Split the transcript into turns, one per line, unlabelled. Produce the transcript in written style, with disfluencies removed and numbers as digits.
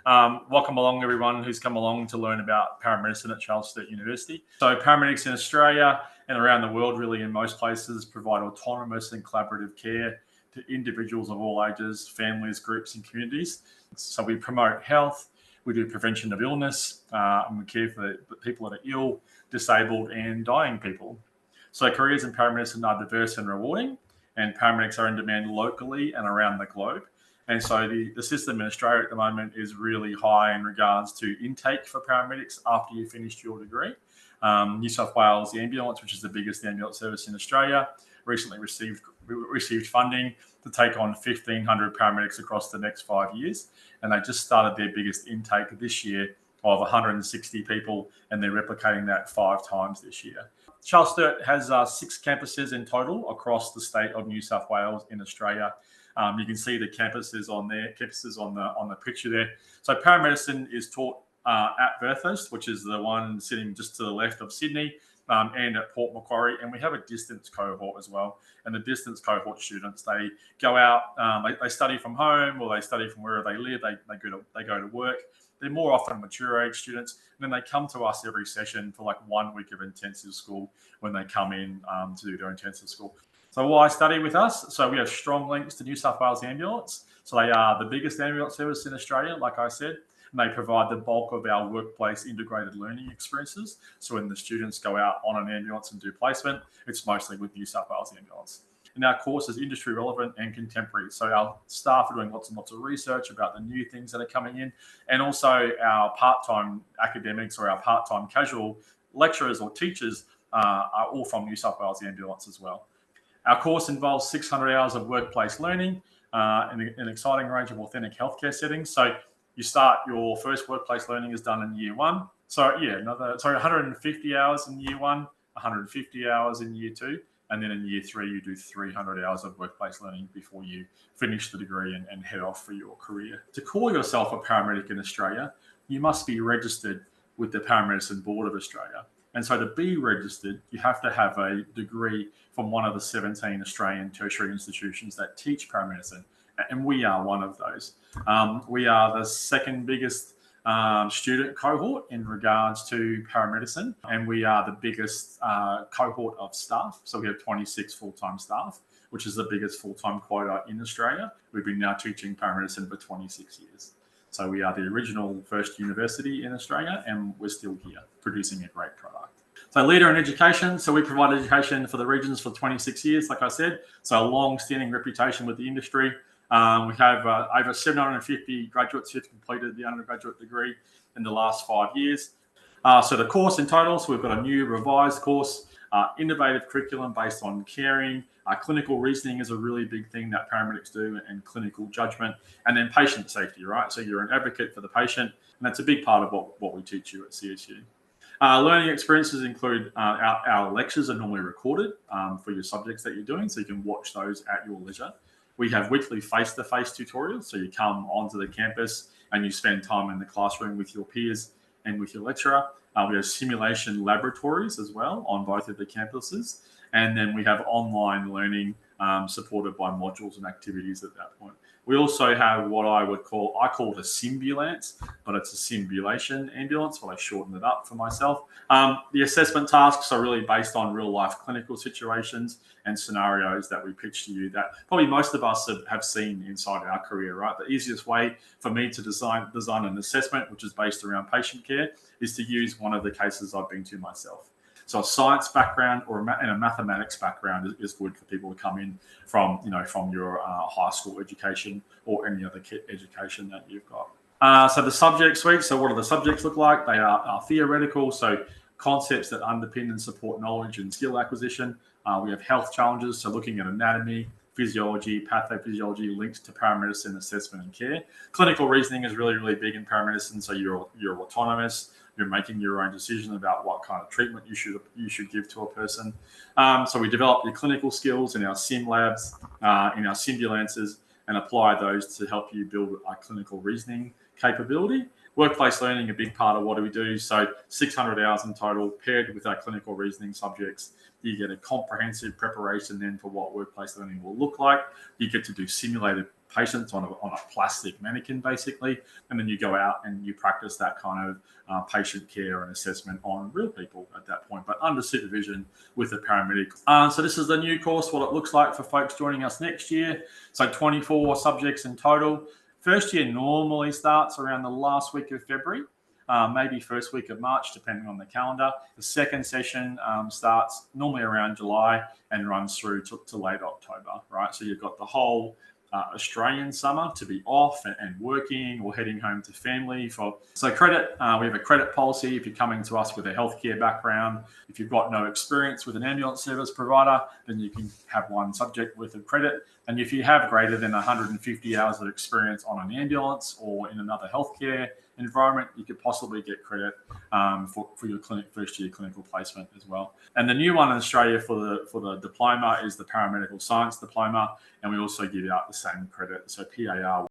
Welcome along, everyone who's come along to learn about paramedicine at Charles Sturt University. So paramedics in Australia and around the world, really in most places, provide autonomous and collaborative care to individuals of all ages, families, groups and communities. So we promote health, we do prevention of illness, and we care for the people that are ill, disabled and dying people. So careers in paramedicine are diverse and rewarding, and paramedics are in demand locally and around the globe. And so the system in Australia at the moment is really high in regards to intake for paramedics after you finished your degree. New South Wales Ambulance, which is the biggest ambulance service in Australia, recently received funding to take on 1,500 paramedics across the next 5 years. And they just started their biggest intake this year of 160 people, and they're replicating that 5 times this year. Charles Sturt has 6 campuses in total across the state of New South Wales in Australia. You can see the campuses on the picture there. So paramedicine is taught at Bathurst, which is the one sitting just to the left of Sydney, and at Port Macquarie. And we have a distance cohort as well. And the distance cohort students, they go out, they study from home, or they study from wherever they live. They go to work. They're more often mature age students, and then they come to us every session for like 1 week of intensive school when they come in to do their intensive school. So why study with us? So we have strong links to New South Wales Ambulance. So they are the biggest ambulance service in Australia, like I said, and they provide the bulk of our workplace integrated learning experiences. So when the students go out on an ambulance and do placement, it's mostly with New South Wales Ambulance. And our course is industry relevant and contemporary. So our staff are doing lots and lots of research about the new things that are coming in. And also our part-time academics or our part-time casual lecturers or teachers are all from New South Wales Ambulance as well. Our course involves 600 hours of workplace learning in an exciting range of authentic healthcare settings. So you start, your first workplace learning is done in year 1. So 150 hours in year 1, 150 hours in year 2. And then in year 3, you do 300 hours of workplace learning before you finish the degree and head off for your career. To call yourself a paramedic in Australia, you must be registered with the Paramedicine Board of Australia. And so to be registered, you have to have a degree from one of the 17 Australian tertiary institutions that teach paramedicine. And we are one of those. We are the second biggest student cohort in regards to paramedicine, and we are the biggest cohort of staff. So we have 26 full-time staff, which is the biggest full-time quota in Australia. We've been now teaching paramedicine for 26 years. So we are the original first university in Australia, and we're still here producing a great product. So leader in education. So we provide education for the regions for 26 years, like I said. So a long-standing reputation with the industry. We have over 750 graduates who've completed the undergraduate degree in the last 5 years. So the course in total, so we've got a new revised course, innovative curriculum based on caring. Clinical reasoning is a really big thing that paramedics do, and clinical judgment, and then patient safety, right? So you're an advocate for the patient, and that's a big part of what we teach you at CSU. Learning experiences include our lectures are normally recorded for your subjects that you're doing, so you can watch those at your leisure. We have weekly face-to-face tutorials, so you come onto the campus and you spend time in the classroom with your peers and with your lecturer. We have simulation laboratories as well on both of the campuses. And then we have online learning supported by modules and activities at that point. We also have what I call it a Simbulance, but it's a simulation ambulance, but I shortened it up for myself. The assessment tasks are really based on real life clinical situations and scenarios that we pitch to you that probably most of us have seen inside our career, right? The easiest way for me to design an assessment, which is based around patient care, is to use one of the cases I've been to myself. So a science background and a mathematics background is good for people to come in from your high school education or any other education that you've got. So the subject suite. So what do the subjects look like? They are theoretical, so concepts that underpin and support knowledge and skill acquisition. We have health challenges, so looking at anatomy, physiology, pathophysiology linked to paramedicine assessment and care. Clinical reasoning is really, really big in paramedicine. So you're autonomous. You're making your own decision about what kind of treatment you should give to a person. So we develop your clinical skills in our sim labs, in our simbulances, and apply those to help you build a clinical reasoning capability. Workplace learning, a big part of what we do. So 600 hours in total paired with our clinical reasoning subjects. You get a comprehensive preparation then for what workplace learning will look like. You get to do simulated patients on a plastic mannequin, basically. And then you go out and you practice that kind of patient care and assessment on real people at that point, but under supervision with a paramedic. So this is the new course, what it looks like for folks joining us next year. So 24 subjects in total. First year normally starts around the last week of February, maybe first week of March, depending on the calendar. The second session starts normally around July and runs through to late October, right? So you've got the whole Australian summer to be off and working or heading home to family. So credit, we have a credit policy. If you're coming to us with a healthcare background, if you've got no experience with an ambulance service provider, then you can have one subject worth of credit. And if you have greater than 150 hours of experience on an ambulance or in another healthcare environment, you could possibly get credit for your first year clinical placement as well. And the new one in Australia for the diploma is the paramedical science diploma, and we also give out the same credit, so PAR